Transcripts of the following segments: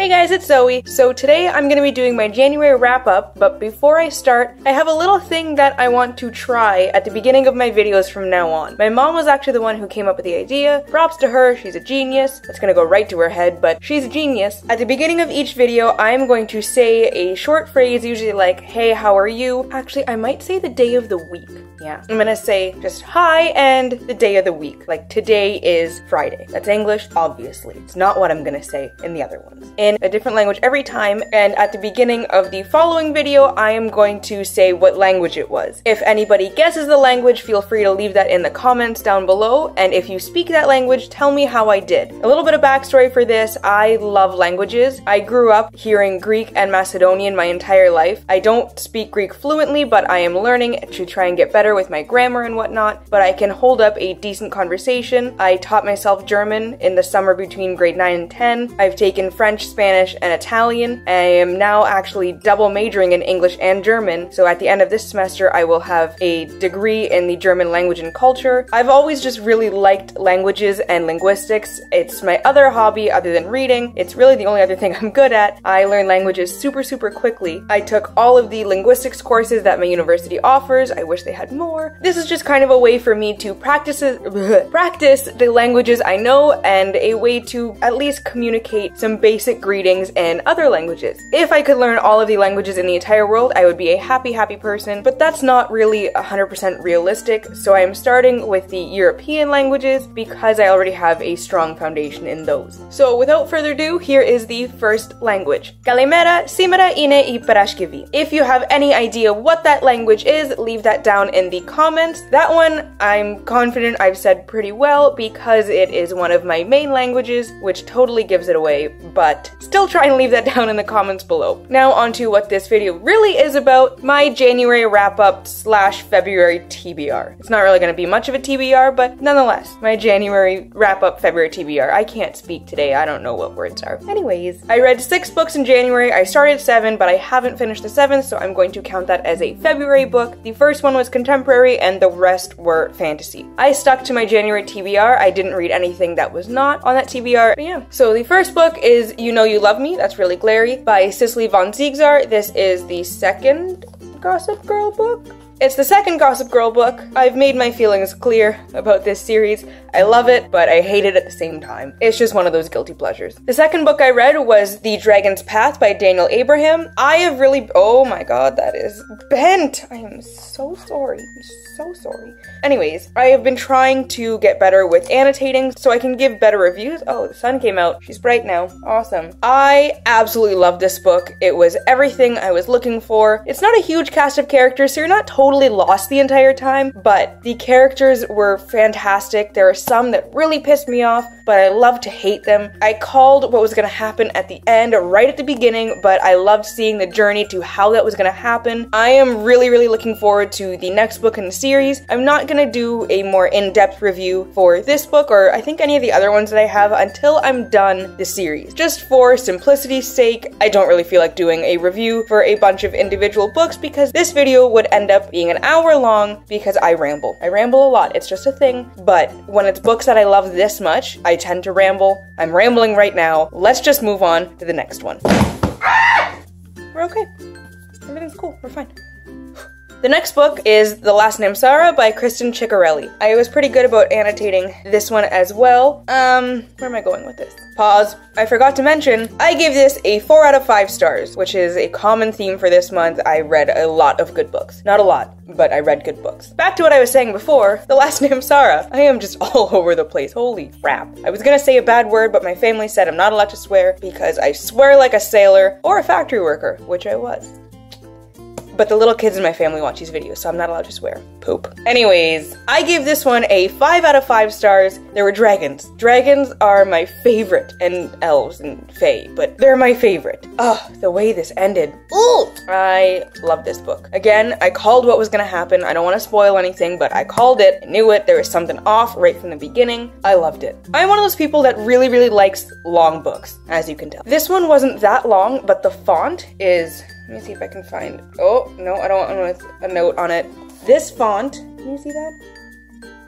Hey guys, it's Zoe. So today I'm going to be doing my January wrap-up, but before I start, I have a little thing that I want to try at the beginning of my videos from now on. My mom was actually the one who came up with the idea. Props to her, she's a genius. It's going to go right to her head, but she's a genius. At the beginning of each video, I'm going to say a short phrase, usually like, hey, how are you? Actually, I might say the day of the week. Yeah, I'm gonna say just hi and the day of the week. Like today is Friday. That's English, obviously. It's not what I'm gonna say in the other ones. In a different language every time, and at the beginning of the following video, I am going to say what language it was. If anybody guesses the language, feel free to leave that in the comments down below, and if you speak that language, tell me how I did. A little bit of backstory for this, I love languages. I grew up hearing Greek and Macedonian my entire life. I don't speak Greek fluently, but I am learning to try and get better with my grammar and whatnot, but I can hold up a decent conversation. I taught myself German in the summer between grade 9 and 10. I've taken French, Spanish, and Italian. I am now actually double majoring in English and German, so at the end of this semester I will have a degree in the German language and culture. I've always just really liked languages and linguistics. It's my other hobby other than reading. It's really the only other thing I'm good at. I learn languages super quickly. I took all of the linguistics courses that my university offers. I wish they had more. This is just kind of a way for me to practice the languages I know and a way to at least communicate some basic greetings in other languages. If I could learn all of the languages in the entire world, I would be a happy person, but that's not really 100% realistic, so I am starting with the European languages because I already have a strong foundation in those. So without further ado, here is the first language. Kalimera, Simera, Ine, I Parashkevi. If you have any idea what that language is, leave that down in the comments. That one, I'm confident I've said pretty well because it is one of my main languages, which totally gives it away, but still try and leave that down in the comments below. Now on to what this video really is about, my January wrap-up / February TBR. It's not really going to be much of a TBR, but nonetheless, my January wrap-up February TBR. I can't speak today, I don't know what words are. Anyways, I read 6 books in January. I started 7, but I haven't finished the 7th, so I'm going to count that as a February book. The first one was contemporary, and the rest were fantasy. I stuck to my January TBR. I didn't read anything that was not on that TBR, but yeah. So the first book is You Know You Love Me, that's really glary, by Cicely von Ziegler. This is the second Gossip Girl book? It's the second Gossip Girl book. I've made my feelings clear about this series. I love it, but I hate it at the same time. It's just one of those guilty pleasures. The second book I read was The Dragon's Path by Daniel Abraham. I have really— oh my god, that is bent! I am so sorry. I'm so sorry. Anyways, I have been trying to get better with annotating so I can give better reviews. Oh, the sun came out. She's bright now. Awesome. I absolutely love this book. It was everything I was looking for. It's not a huge cast of characters, so you're not totally lost the entire time, but the characters were fantastic. There are some that really pissed me off, but I love to hate them. I called what was going to happen at the end, right at the beginning, but I loved seeing the journey to how that was going to happen. I am really looking forward to the next book in the series. I'm not going to do a more in-depth review for this book, or I think any of the other ones that I have, until I'm done the series. Just for simplicity's sake, I don't really feel like doing a review for a bunch of individual books because this video would end up being an hour long because I ramble. I ramble a lot, it's just a thing, but when it's books that I love this much, I tend to ramble. I'm rambling right now. Let's just move on to the next one. We're okay. Everything's cool, we're fine. The next book is The Last Name Sarah by Kristen Ciccarelli. I was pretty good about annotating this one as well. Where am I going with this? Pause. I forgot to mention, I gave this a 4 out of 5 stars, which is a common theme for this month. I read a lot of good books. Not a lot, but I read good books. Back to what I was saying before, The Last Name Sarah. I am just all over the place. Holy crap. I was gonna say a bad word, but my family said I'm not allowed to swear because I swear like a sailor or a factory worker, which I was. But the little kids in my family watch these videos, so I'm not allowed to swear. Poop. Anyways, I gave this one a 5 out of 5 stars. There were dragons. Dragons are my favorite, and elves and fae, but they're my favorite. Oh, the way this ended. Ooh! I love this book. Again, I called what was gonna happen. I don't want to spoil anything, but I called it. I knew it. There was something off right from the beginning. I loved it. I'm one of those people that really likes long books, as you can tell. This one wasn't that long, but the font is— let me see if I can find— oh, no, I don't want a note on it. This font, can you see that?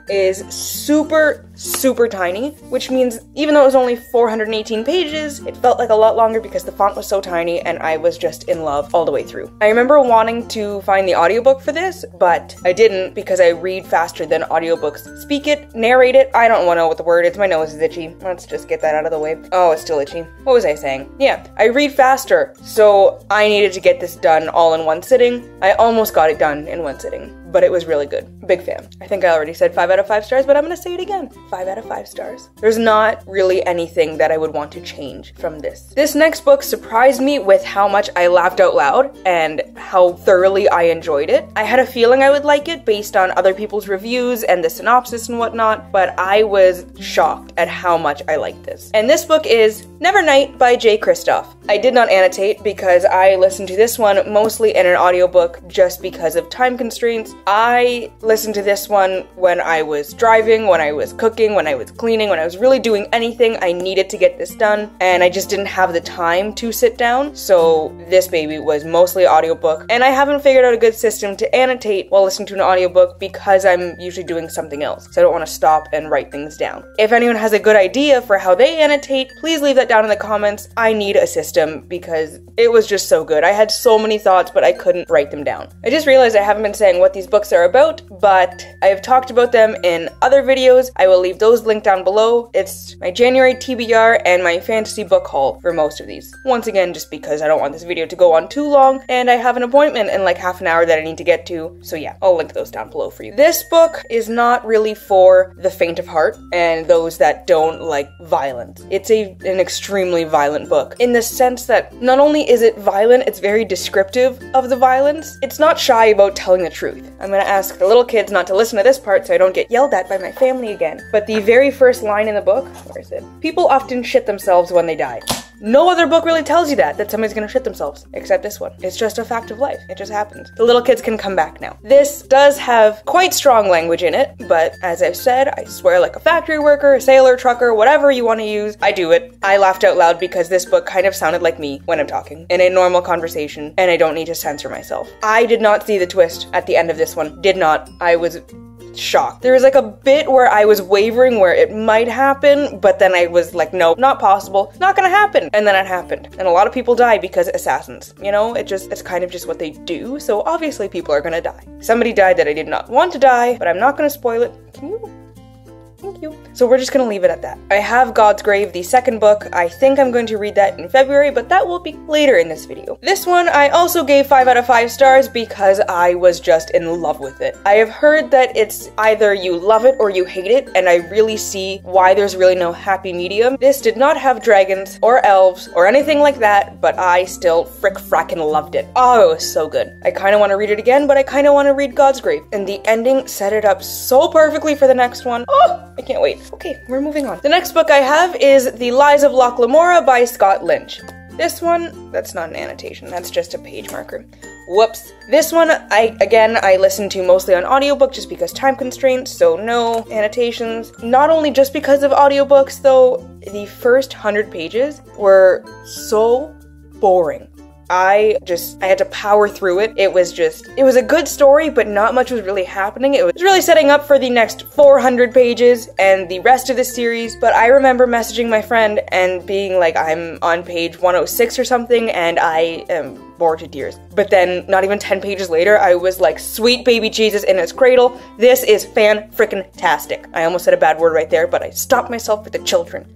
Is super super tiny, which means even though it was only 418 pages, it felt like a lot longer because the font was so tiny and I was just in love all the way through. I remember wanting to find the audiobook for this, but I didn't because I read faster than audiobooks speak it, narrate it. I don't want to know what the word is. My nose is itchy. Let's just get that out of the way. Oh, it's still itchy. What was I saying? Yeah, I read faster, so I needed to get this done all in one sitting. I almost got it done in one sitting, but it was really good. Big fan. I think I already said 5 out of 5 stars, but I'm gonna say it again. 5 out of 5 stars. There's not really anything that I would want to change from this. This next book surprised me with how much I laughed out loud and how thoroughly I enjoyed it. I had a feeling I would like it based on other people's reviews and the synopsis and whatnot, but I was shocked at how much I liked this. And this book is Nevernight by J. Kristoff. I did not annotate because I listened to this one mostly in an audiobook just because of time constraints. I listened to this one when I was driving, when I was cooking, when I was cleaning, when I was really doing anything I needed to get this done, and I just didn't have the time to sit down, so this baby was mostly audiobook, and I haven't figured out a good system to annotate while listening to an audiobook because I'm usually doing something else, so I don't want to stop and write things down. If anyone has a good idea for how they annotate, please leave that down in the comments. I need a system because it was just so good. I had so many thoughts, but I couldn't write them down. I just realized I haven't been saying what these books are about, but I have talked about them in other videos. I will leave those linked down below. It's my January TBR and my fantasy book haul for most of these. Once again, just because I don't want this video to go on too long, and I have an appointment in like half an hour that I need to get to, so yeah, I'll link those down below for you. This book is not really for the faint of heart and those that don't like violence. It's an extremely violent book in the sense that not only is it violent, it's very descriptive of the violence. It's not shy about telling the truth. I'm gonna ask the little kids not to listen to this part so I don't get yelled at by my family again. But the very first line in the book, where is it? People often shit themselves when they die. No other book really tells you that somebody's gonna shit themselves, except this one. It's just a fact of life. It just happens. The little kids can come back now. This does have quite strong language in it, but as I've said, I swear like a factory worker, sailor, trucker, whatever you want to use, I do it. I laughed out loud because this book kind of sounded like me when I'm talking in a normal conversation, and I don't need to censor myself. I did not see the twist at the end of this one. Did not. I was shocked. There was like a bit where I was wavering where it might happen, but then I was like, no, not possible, not gonna happen. And then it happened. And a lot of people die because assassins, you know, it's kind of just what they do. So obviously people are gonna die. Somebody died that I did not want to die, but I'm not gonna spoil it. Can you? Thank you. So we're just gonna leave it at that. I have God's Grave, the second book. I think I'm going to read that in February, but that will be later in this video. This one I also gave 5 out of 5 stars because I was just in love with it. I have heard that it's either you love it or you hate it, and I really see why there's really no happy medium. This did not have dragons or elves or anything like that, but I still frackin' loved it. Oh, it was so good. I kind of want to read it again, but I kind of want to read God's Grave. And the ending set it up so perfectly for the next one. Oh! I can't wait. Okay, we're moving on. The next book I have is The Lies of Loch Lamora by Scott Lynch. This one, that's not an annotation, that's just a page marker. Whoops. This one, I listened to mostly on audiobook just because time constraints, so no annotations. Not only just because of audiobooks though, the first 100 pages were so boring. I had to power through it. It was a good story, but not much was really happening. It was really setting up for the next 400 pages and the rest of the series, but I remember messaging my friend and being like, I'm on page 106 or something, and I am bored to tears. But then, not even 10 pages later, I was like, sweet baby Jesus in his cradle, this is fan-frickin-tastic. I almost said a bad word right there, but I stopped myself with the children.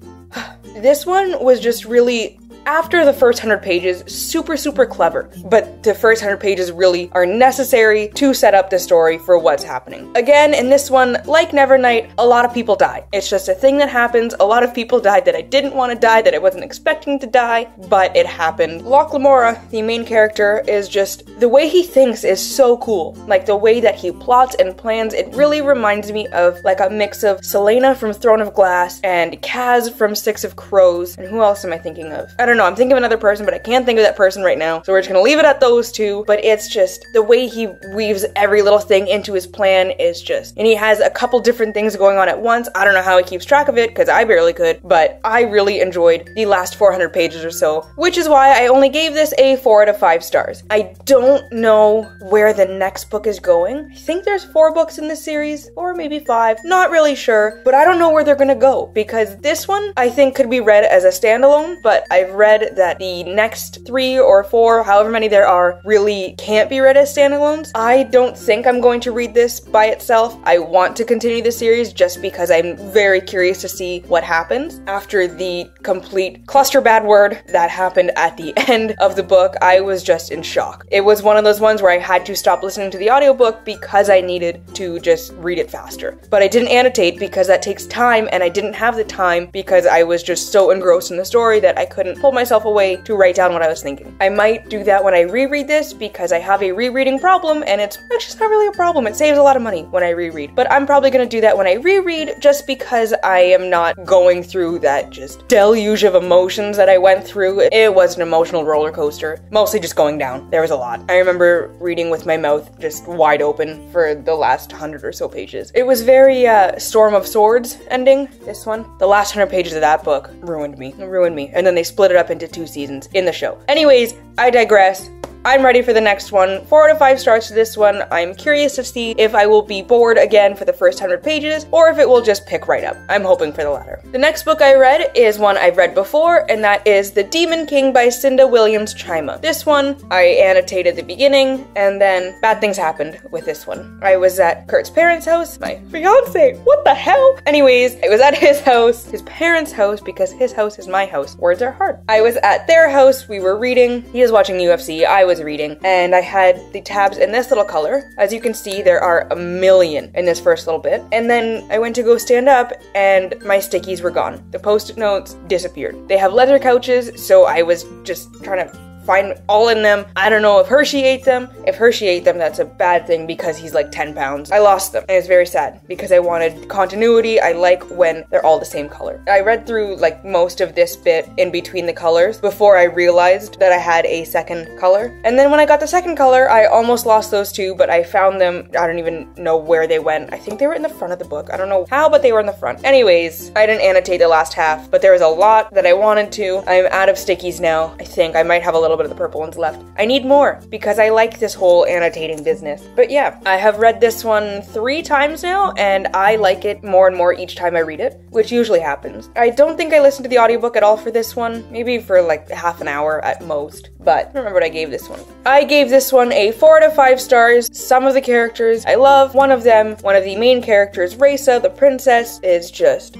This one was just really... After the first 100 pages, super clever, but the first 100 pages really are necessary to set up the story for what's happening. Again, in this one, like Nevernight, a lot of people die. It's just a thing that happens. A lot of people died that I didn't want to die, that I wasn't expecting to die, but it happened. Loch Lamora, the main character, is just, the way he thinks is so cool. Like the way that he plots and plans, it really reminds me of like a mix of Selena from Throne of Glass and Kaz from Six of Crows, and who else am I thinking of? I don't don't know, I'm thinking of another person, but I can't think of that person right now. So we're just gonna leave it at those two, but it's just the way he weaves every little thing into his plan is just, and he has a couple different things going on at once. I don't know how he keeps track of it, because I barely could, but I really enjoyed the last 400 pages or so, which is why I only gave this a 4 out of 5 stars. I don't know where the next book is going. I think there's 4 books in this series, or maybe 5, not really sure, but I don't know where they're gonna go, because this one I think could be read as a standalone, but I've read that the next 3 or 4, however many there are, really can't be read as standalones. I don't think I'm going to read this by itself. I want to continue the series just because I'm very curious to see what happens. After the complete cluster bad word that happened at the end of the book, I was just in shock. It was one of those ones where I had to stop listening to the audiobook because I needed to just read it faster. But I didn't annotate because that takes time, and I didn't have the time because I was just so engrossed in the story that I couldn't pull myself away to write down what I was thinking. I might do that when I reread this because I have a rereading problem, and it's actually not really a problem. It saves a lot of money when I reread. But I'm probably gonna do that when I reread just because I am not going through that just deluge of emotions that I went through. It was an emotional roller coaster, mostly just going down. There was a lot. I remember reading with my mouth just wide open for the last 100 or so pages. It was very Storm of Swords ending, this one. The last 100 pages of that book ruined me. It ruined me. And then they split it up into 2 seasons in the show. Anyways, I digress. I'm ready for the next one. 4 out of 5 stars to this one. I'm curious to see if I will be bored again for the first 100 pages, or if it will just pick right up. I'm hoping for the latter. The next book I read is one I've read before, and that is The Demon King by Cinda Williams Chima. This one, I annotated the beginning, and then bad things happened with this one. I was at Kurt's parents' house, my fiance, what the hell? Anyways, I was at his house, his parents' house, because his house is my house. Words are hard. I was at their house, we were reading, he was watching UFC, I was reading, and I had the tabs in this little color. As you can see, there are a million in this first little bit. And then I went to go stand up, and my stickies were gone. The post-it notes disappeared. They have leather couches, so I was just trying to find all in them. I don't know if Hershey ate them. If Hershey ate them, that's a bad thing because he's like 10 pounds. I lost them, and it's very sad because I wanted continuity. I like when they're all the same color. I read through like most of this bit in between the colors before I realized that I had a second color. And then when I got the second color, I almost lost those two, but I found them. I don't even know where they went. I think they were in the front of the book. I don't know how, but they were in the front. Anyways, I didn't annotate the last half, but there was a lot that I wanted to. I'm out of stickies now. I think I might have a little bit of the purple ones left. I need more because I like this whole annotating business. But yeah, I have read this one 3 times now, and I like it more and more each time I read it, which usually happens. I don't think I listened to the audiobook at all for this one, maybe for like half an hour at most, but I don't remember what I gave this one. I gave this one a 4 out of 5 stars. Some of the characters I love. One of them, one of the main characters, Raisa, the princess, is just,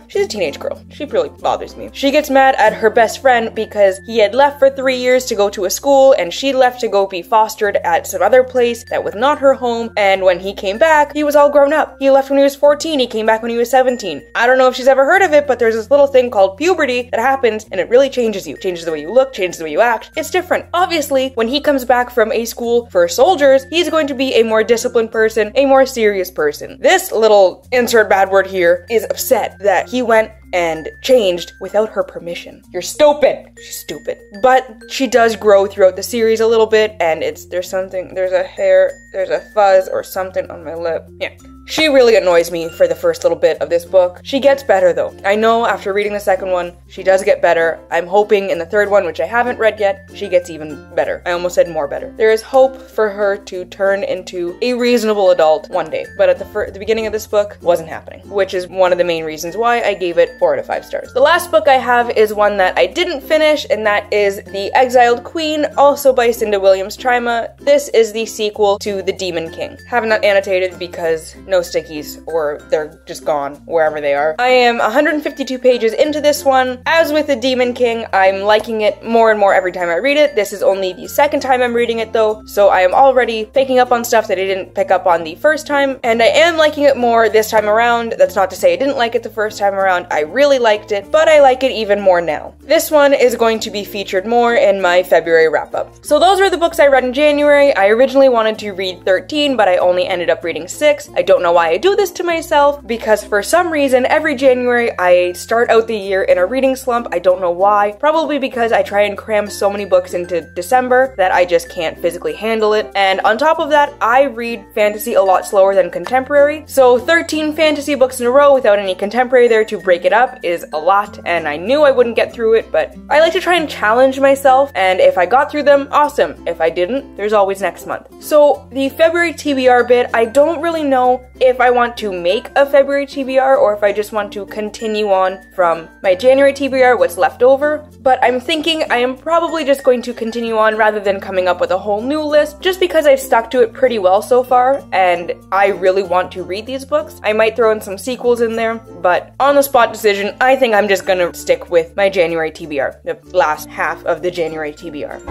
she's a teenage girl. She really bothers me. She gets mad at her best friend because he had left for 3 years to go to a school, and she left to go be fostered at some other place that was not her home, and when he came back, he was all grown up. He left when he was 14, he came back when he was 17. I don't know if she's ever heard of it, but there's this little thing called puberty that happens, and it really changes you. Changes the way you look, changes the way you act. It's different. Obviously, when he comes back from a school for soldiers, he's going to be a more disciplined person, a more serious person. This little insert bad word here is upset that he went and changed without her permission. You're stupid. She's stupid. But she does grow throughout the series a little bit, and there's a hair, there's a fuzz or something on my lip. Yeah. She really annoys me for the first little bit of this book. She gets better though. I know after reading the second one, she does get better. I'm hoping in the third one, which I haven't read yet, she gets even better. I almost said more better. There is hope for her to turn into a reasonable adult one day, but at the beginning of this book, wasn't happening, which is one of the main reasons why I gave it 4 out of 5 stars. The last book I have is one that I didn't finish, and that is The Exiled Queen, also by Cinda Williams Chima. This is the sequel to The Demon King. Have not annotated because no stickies, or they're just gone wherever they are. I am 152 pages into this one. As with The Demon King, I'm liking it more and more every time I read it. This is only the second time I'm reading it though, so I am already picking up on stuff that I didn't pick up on the first time, and I am liking it more this time around. That's not to say I didn't like it the first time around. I really liked it, but I like it even more now. This one is going to be featured more in my February wrap-up. So those are the books I read in January. I originally wanted to read 13, but I only ended up reading 6. I don't know know why I do this to myself, because for some reason every January I start out the year in a reading slump. I don't know why. Probably because I try and cram so many books into December that I just can't physically handle it. And on top of that, I read fantasy a lot slower than contemporary. So 13 fantasy books in a row without any contemporary there to break it up is a lot, and I knew I wouldn't get through it, but I like to try and challenge myself, and if I got through them, awesome. If I didn't, there's always next month. So the February TBR bit, I don't really know if I want to make a February TBR or if I just want to continue on from my January TBR, what's left over, but I'm thinking I am probably just going to continue on rather than coming up with a whole new list, just because I've stuck to it pretty well so far, and I really want to read these books. I might throw in some sequels in there, but on the spot decision, I think I'm just gonna stick with my January TBR, the last half of the January TBR.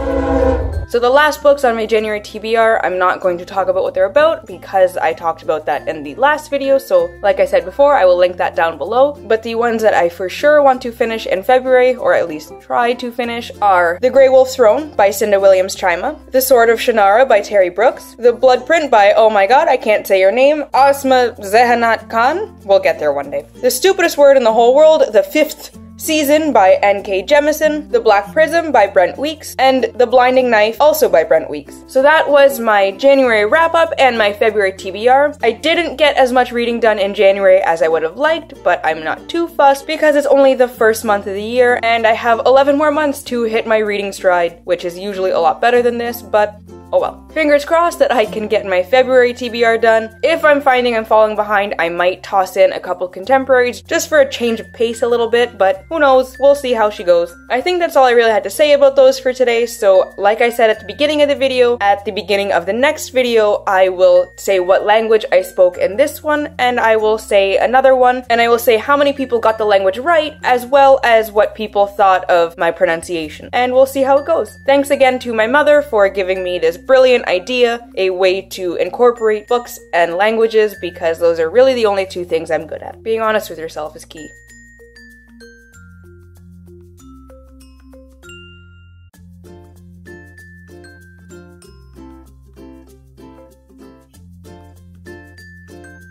So the last books on my January TBR, I'm not going to talk about what they're about because I talked about that in the last video, so like I said before, I will link that down below. But the ones that I for sure want to finish in February, or at least try to finish, are The Grey Wolf's Throne by Cinda Williams-Chima, The Sword of Shannara by Terry Brooks, The Blood Print by, oh my god, I can't say your name, Asma Zehanat Khan. We'll get there one day. The Stupidest Word in the Whole World, the 5th Season by N.K. Jemisin, The Black Prism by Brent Weeks, and The Blinding Knife, also by Brent Weeks. So that was my January wrap-up and my February TBR. I didn't get as much reading done in January as I would have liked, but I'm not too fussed because it's only the first month of the year, and I have 11 more months to hit my reading stride, which is usually a lot better than this, but oh well. Fingers crossed that I can get my February TBR done. If I'm finding I'm falling behind, I might toss in a couple contemporaries just for a change of pace a little bit, but who knows, we'll see how she goes. I think that's all I really had to say about those for today, so like I said at the beginning of the video, at the beginning of the next video, I will say what language I spoke in this one, and I will say another one, and I will say how many people got the language right, as well as what people thought of my pronunciation, and we'll see how it goes. Thanks again to my mother for giving me this brilliant idea, a way to incorporate books and languages, because those are really the only two things I'm good at. Being honest with yourself is key.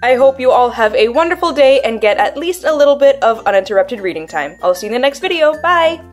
I hope you all have a wonderful day and get at least a little bit of uninterrupted reading time. I'll see you in the next video. Bye!